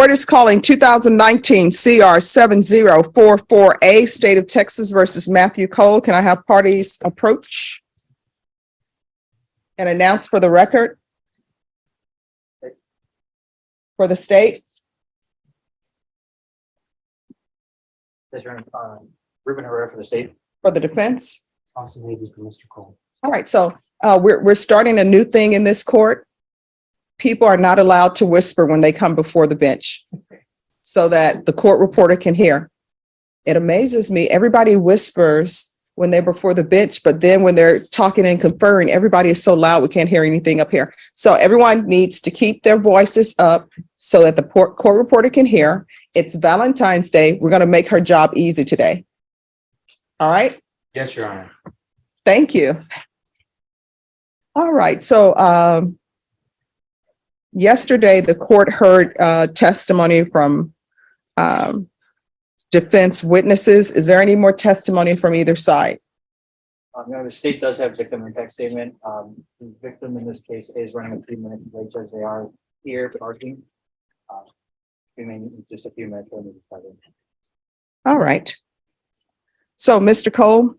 court is calling 2019 CR 7044A, State of Texas versus Matthew Cole. Can I have parties approach and announce for the record for the state? Yes, Your Honor. Ruben Herrera for the state. For the defense? Austin Levy for Mr. Cole. All right, so we're starting a new thing in this court. People are not allowed to whisper when they come before the bench so that the court reporter can hear. It amazes me. Everybody whispers when they're before the bench, but then when they're talking and conferring, everybody is so loud we can't hear anything up here. So everyone needs to keep their voices up so that the court reporter can hear. It's Valentine's Day. We're going to make her job easy today. All right? Yes, Your Honor. Thank you. All right, so yesterday the court heard testimony from defense witnesses. Is there any more testimony from either side? The state does have victim impact statement. The victim in this case is running a 3-minute delay, Judge. They are here parking. We may need just a few minutes. All right. So, Mr. Cole,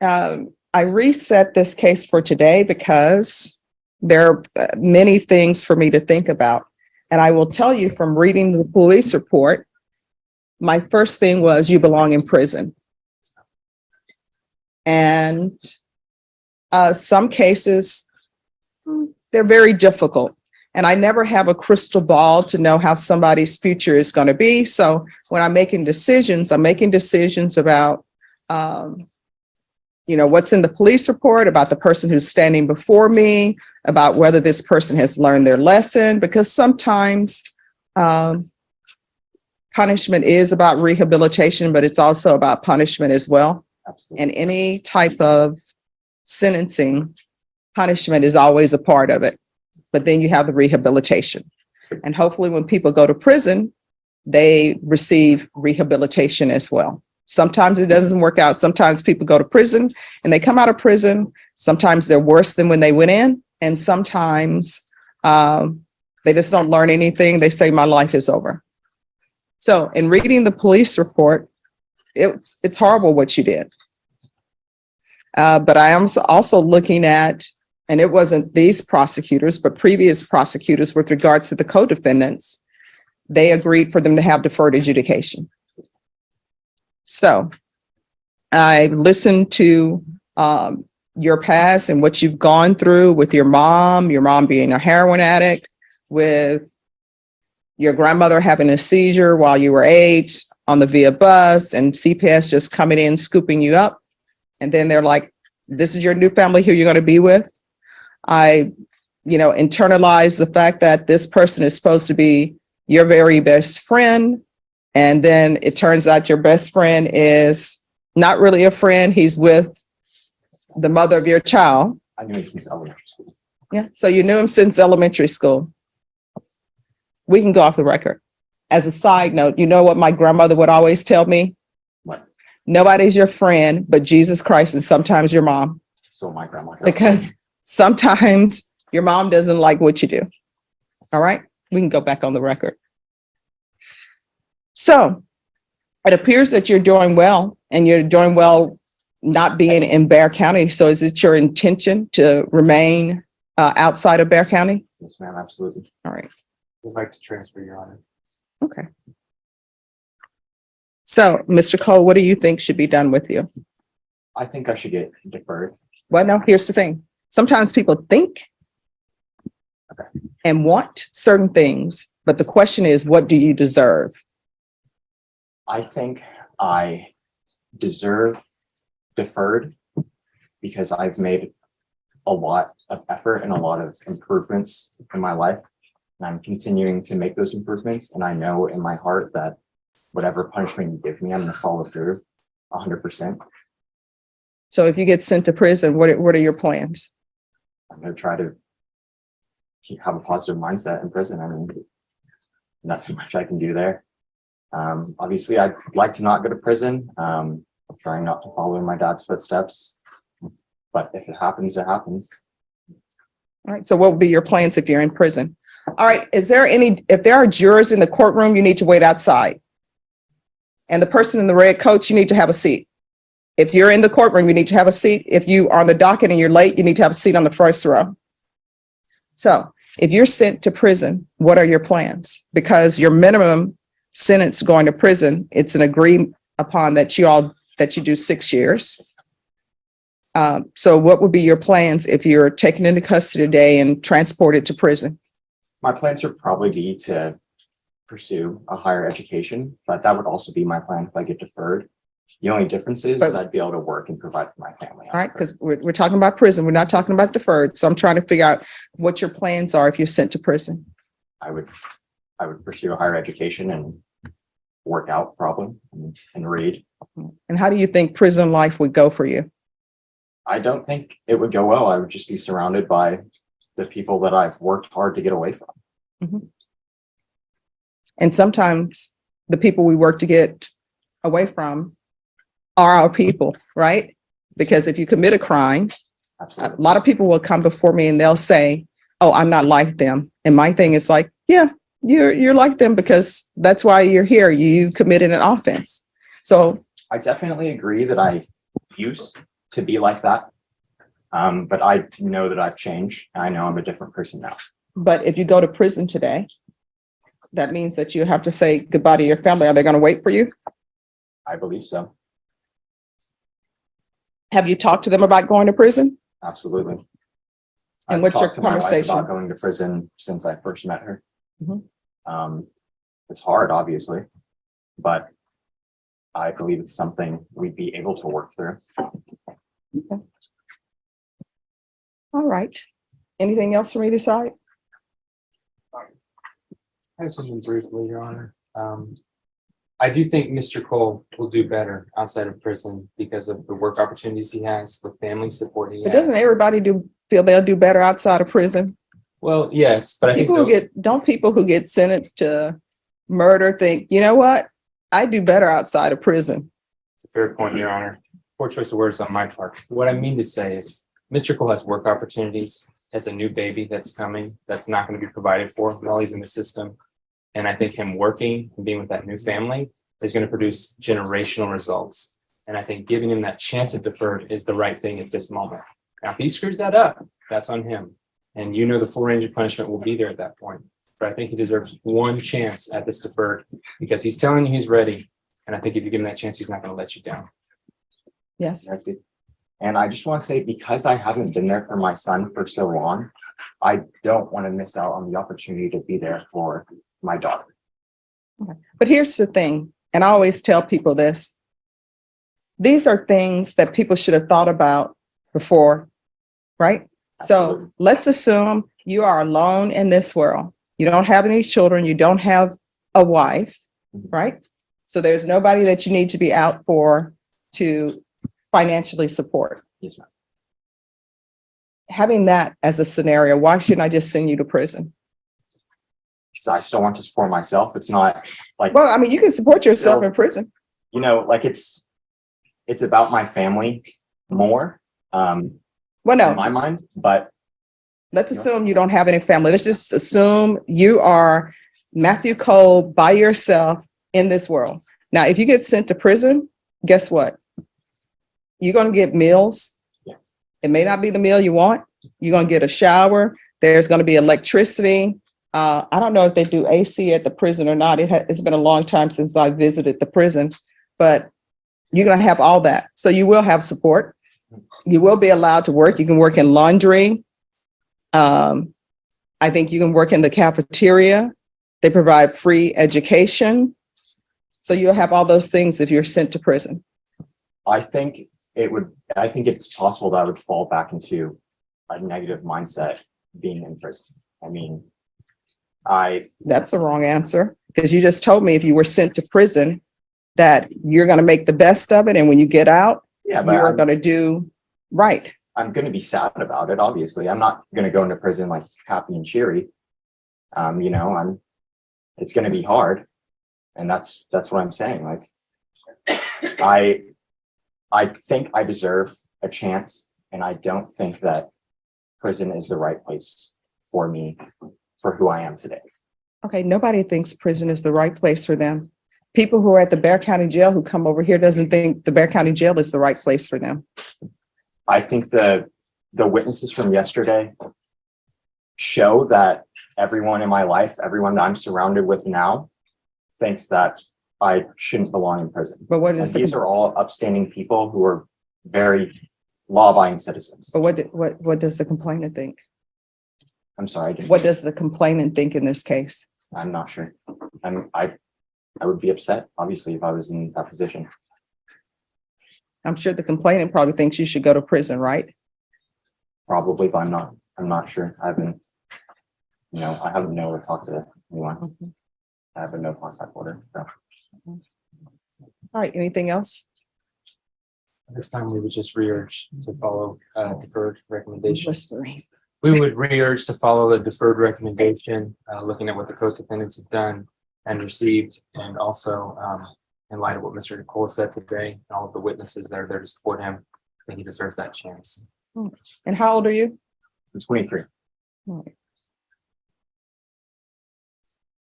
I reset this case for today because there are many things for me to think about. And I will tell you from reading the police report, my first thing was you belong in prison. And some cases, they're very difficult. And I never have a crystal ball to know how somebody's future is going to be. So when I'm making decisions about what's in the police report, about the person who's standing before me, about whether this person has learned their lesson, because sometimes punishment is about rehabilitation, but it's also about punishment as well. Absolutely. And any type of sentencing, punishment is always a part of it. But then you have the rehabilitation. And hopefully when people go to prison, they receive rehabilitation as well. Sometimes it doesn't work out. Sometimes people go to prison and they come out of prison. Sometimes they're worse than when they went in. And sometimes they just don't learn anything. They say, my life is over. So in reading the police report, it's horrible what you did. But I am also looking at, and it wasn't these prosecutors, but previous prosecutors with regards to the co-defendants, they agreed for them to have deferred adjudication. So I listened to your past and what you've gone through with your mom being a heroin addict, with your grandmother having a seizure while you were 8 on the VIA bus, and CPS just coming in, scooping you up. And then they're like, this is your new family who you're going to be with. I, internalized the fact that this person is supposed to be your very best friend. And then it turns out your best friend is not really a friend. He's with the mother of your child. I knew him since elementary school. Yeah. So you knew him since elementary school. We can go off the record. As a side note, you know what my grandmother would always tell me? What? Nobody's your friend, but Jesus Christ, and sometimes your mom. So my grandma. Because sometimes your mom doesn't like what you do. All right. We can go back on the record. So it appears that you're doing well, and you're doing well not being in Bexar County. So is it your intention to remain outside of Bexar County? Yes, ma'am. Absolutely. All right. We'd like to transfer, Your Honor. Okay. So, Mr. Cole, what do you think should be done with you? I think I should get deferred. Well, no, here's the thing. Sometimes people think and want certain things, but the question is, what do you deserve? I think I deserve deferred because I've made a lot of effort and a lot of improvements in my life. And I'm continuing to make those improvements. And I know in my heart that whatever punishment you give me, I'm going to follow through 100%. So if you get sent to prison, what are your plans? I'm going to try to have a positive mindset in prison. I mean, nothing much I can do there. Obviously, I'd like to not go to prison. I'm trying not to follow in my dad's footsteps. But if it happens, it happens. All right. So what would be your plans if you're in prison? All right, if there are jurors in the courtroom, you need to wait outside. And the person in the red coat, you need to have a seat. If you're in the courtroom, you need to have a seat. If you are on the docket and you're late, you need to have a seat on the first row. So if you're sent to prison, what are your plans? Because your minimum sentence going to prison, it's an agreed upon that you do 6 years. So what would be your plans if you're taken into custody today and transported to prison? My plans would probably be to pursue a higher education, but that would also be my plan if I get deferred. The only difference is I'd be able to work and provide for my family. All right, because we're talking about prison. We're not talking about deferred. So I'm trying to figure out what your plans are if you're sent to prison. I would pursue a higher education and work out probably and read. And how do you think prison life would go for you? I don't think it would go well. I would just be surrounded by the people that I've worked hard to get away from. Mm-hmm. And sometimes the people we work to get away from are our people, right? Because if you commit a crime, Absolutely. a lot of people will come before me and they'll say, oh, I'm not like them. And my thing is like, yeah, you're like them because that's why you're here. You committed an offense. So I definitely agree that I used to be like that. But I know that I've changed. I know I'm a different person now. but if you go to prison today, that means that you have to say goodbye to your family. Are they going to wait for you? I believe so. Have you talked to them about going to prison? Absolutely. And I've what's your talked to my wife conversation? about going to prison since I first met her. Mhm. It's hard, obviously, but I believe it's something we'd be able to work through. All right. Anything else for me to decide? I have something briefly, Your Honor. I do think Mr. Cole will do better outside of prison because of the work opportunities he has, the family support he But doesn't has. everybody feel they'll do better outside of prison? Well, yes, but I think People who get sentenced to murder think, you know what? I do better outside of prison. it's a fair point, Your Honor. Poor choice of words on my part. What I mean to say is Mr. Cole has work opportunities, has a new baby that's coming, that's not going to be provided for while he's in the system. And I think him working and being with that new family is going to produce generational results. And I think giving him that chance at deferred is the right thing at this moment. Now, if he screws that up, that's on him. And you know the full range of punishment will be there at that point. But I think he deserves one chance at this deferred because he's telling you he's ready. And I think if you give him that chance, he's not going to let you down. Yes. And I just want to say, because I haven't been there for my son for so long, I don't want to miss out on the opportunity to be there for my daughter. But here's the thing, and I always tell people this. These are things that people should have thought about before, right? Absolutely. So let's assume you are alone in this world. You don't have any children. You don't have a wife, right? So there's nobody that you need to be out for to financially support. Yes, ma'am. Having that as a scenario, why shouldn't I just send you to prison? Because I still want to support myself. It's not like, Well, I mean, you can support yourself Still- in prison. you know, like it's about my family more, Well, in no, my mind, but let's assume you don't have any family. Let's just assume you are Matthew Cole by yourself in this world. Now, if you get sent to prison, guess what? You're going to get meals. Yeah. It may not be the meal you want. You're going to get a shower. There's going to be electricity. I don't know if they do AC at the prison or not. It's been a long time since I visited the prison, but you're going to have all that. So you will have support. You will be allowed to work. You can work in laundry. I think you can work in the cafeteria. They provide free education. So you'll have all those things if you're sent to prison. I think it's possible that I would fall back into a negative mindset being in prison. I mean, That's the wrong answer, because you just told me if you were sent to prison that you're going to make the best of it. And when you get out, yeah, you are but going to do right. I'm going to be sad about it. Obviously, I'm not going to go into prison like happy and cheery. It's going to be hard. And that's what I'm saying. Like, I think I deserve a chance, and I don't think that prison is the right place for me for who I am today. Okay, nobody thinks prison is the right place for them. People who are at the Bear County Jail who come over here doesn't think the Bear County Jail is the right place for them. I think the witnesses from yesterday show that everyone in my life, everyone that I'm surrounded with now, thinks that I shouldn't belong in prison. But what And is these are all upstanding people who are very law-abiding citizens. but what does the complainant think? I'm sorry, What does the complainant think in this case? I'm not sure. I would be upset, obviously, if I was in that position. I'm sure the complainant probably thinks you should go to prison, right? Probably, but I'm not sure. I haven't been able to talk to anyone. I have a no contact order. So. All right, anything else? This time we would just re-urge to follow deferred recommendation. Whispering. We would re-urge to follow the deferred recommendation, looking at what the co-defendants have done and received, and also in light of what Mr. Nicole said today, and all of the witnesses that are there to support him, I think he deserves that chance. And how old are you? I'm 23. All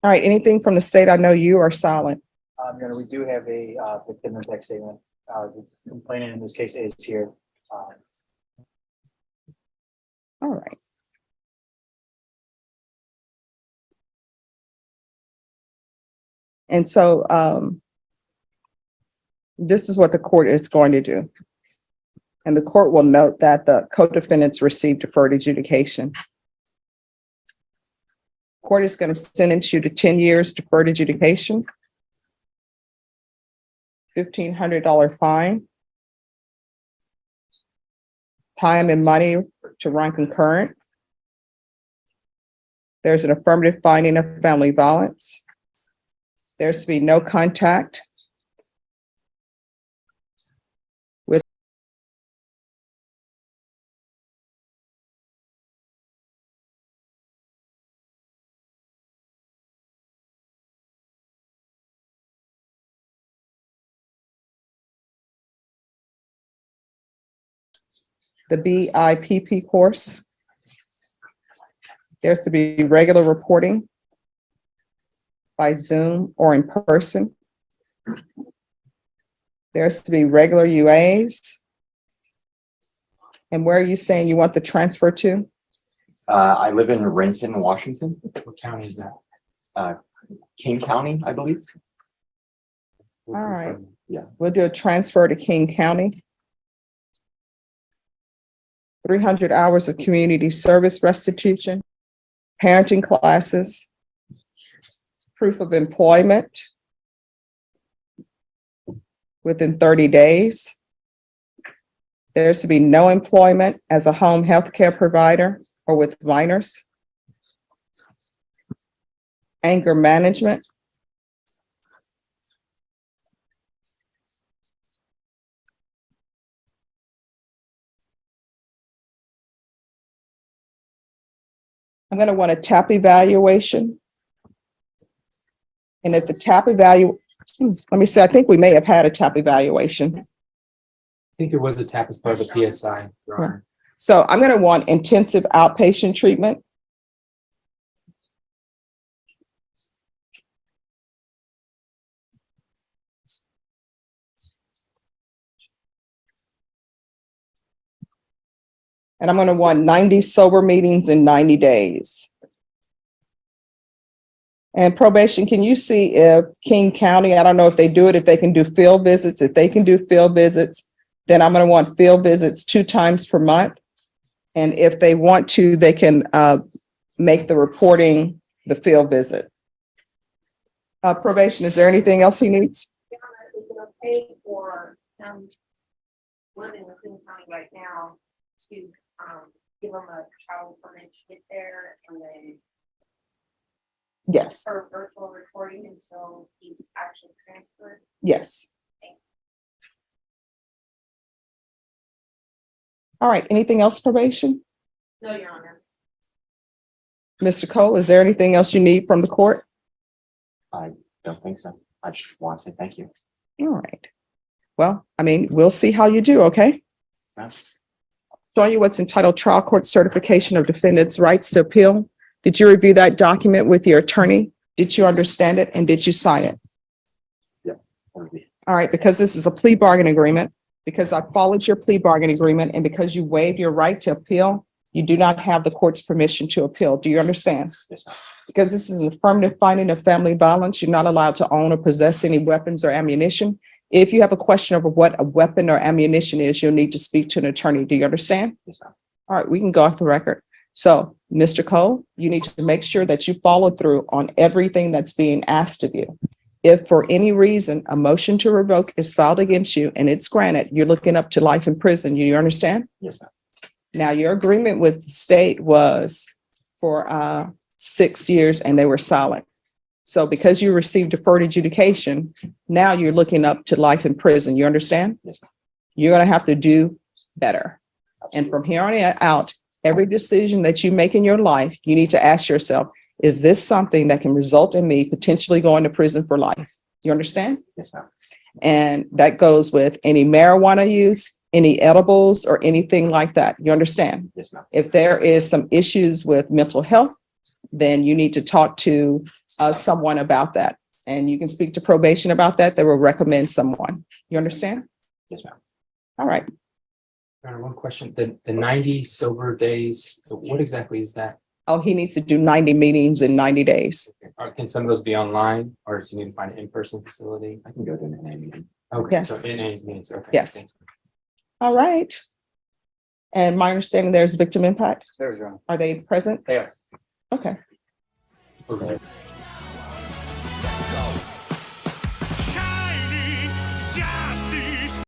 right, anything from the state? I know you are silent. Your Honor, we do have a victim impact statement. The complainant in this case is here. All right. And so this is what the court is going to do. And the court will note that the co-defendants received deferred adjudication. Court is going to sentence you to 10 years deferred adjudication, $1,500 fine, time and money to run concurrent. There's an affirmative finding of family violence. There's to be no contact with the BIPP course. There's to be regular reporting by Zoom or in person. There's to be regular UAs. And where are you saying you want the transfer to? I live in Renton, Washington, What county is that? King County, I believe. All right. Yeah. We'll do a transfer to King County. 300 hours of community service restitution, parenting classes, proof of employment within 30 days. There's to be no employment as a home health care provider or with minors. Anger management. I'm going to want a TAP evaluation. And if the TAP let me see, I think we may have had a TAP evaluation. I think there was a TAP as part of the PSI, Your Honor. So I'm going to want intensive outpatient treatment. And I'm going to want 90 sober meetings in 90 days. And probation, can you see if King County, I don't know if they do it, if they can do field visits. If they can do field visits, then I'm going to want field visits 2 times per month. And if they want to, they can make the reporting the field visit. Probation, is there anything else he needs? Is it okay for living in King County right now to give them a travel permit to get there and then Yes, for virtual recording until he's actually transferred? yes. All right, anything else, probation? No, Your Honor. Mr. Cole, is there anything else you need from the court? I don't think so. I just want to say thank you. All right. Well, I mean, we'll see how you do, okay? Yeah. Showing you what's entitled Trial Court Certification of Defendant's Rights to Appeal. Did you review that document with your attorney? Did you understand it and did you sign it? All right, because this is a plea bargain agreement, because I followed your plea bargain agreement and because you waived your right to appeal, you do not have the court's permission to appeal. Do you understand? Yes, ma'am. Because this is an affirmative finding of family violence, you're not allowed to own or possess any weapons or ammunition. If you have a question over what a weapon or ammunition is, you'll need to speak to an attorney. Do you understand? Yes, ma'am. All right, we can go off the record. So, Mr. Cole, you need to make sure that you follow through on everything that's being asked of you. If for any reason a motion to revoke is filed against you and it's granted, you're looking up to life in prison. You understand? Yes, ma'am. Now, your agreement with the state was for 6 years and they were silent. So because you received deferred adjudication, now you're looking up to life in prison. You understand? Yes, ma'am. You're going to have to do better. And from here on out, every decision that you make in your life, you need to ask yourself, is this something that can result in me potentially going to prison for life? You understand? Yes, ma'am. And that goes with any marijuana use, any edibles, or anything like that. You understand? Yes, ma'am. If there is some issues with mental health, then you need to talk to someone about that. And you can speak to probation about that. They will recommend someone. You understand? Yes, ma'am. All right. Your Honor, one question, the 90 sober days, what exactly is that? Oh, he needs to do 90 meetings in 90 days. Or can some of those be online, or does he need to find an in-person facility? I can go to an NA meeting. Okay, Yes. so in any means, okay. Yes. thank you. All right. And my understanding there's victim impact. There's your. Are they present? They are. Okay. Okay.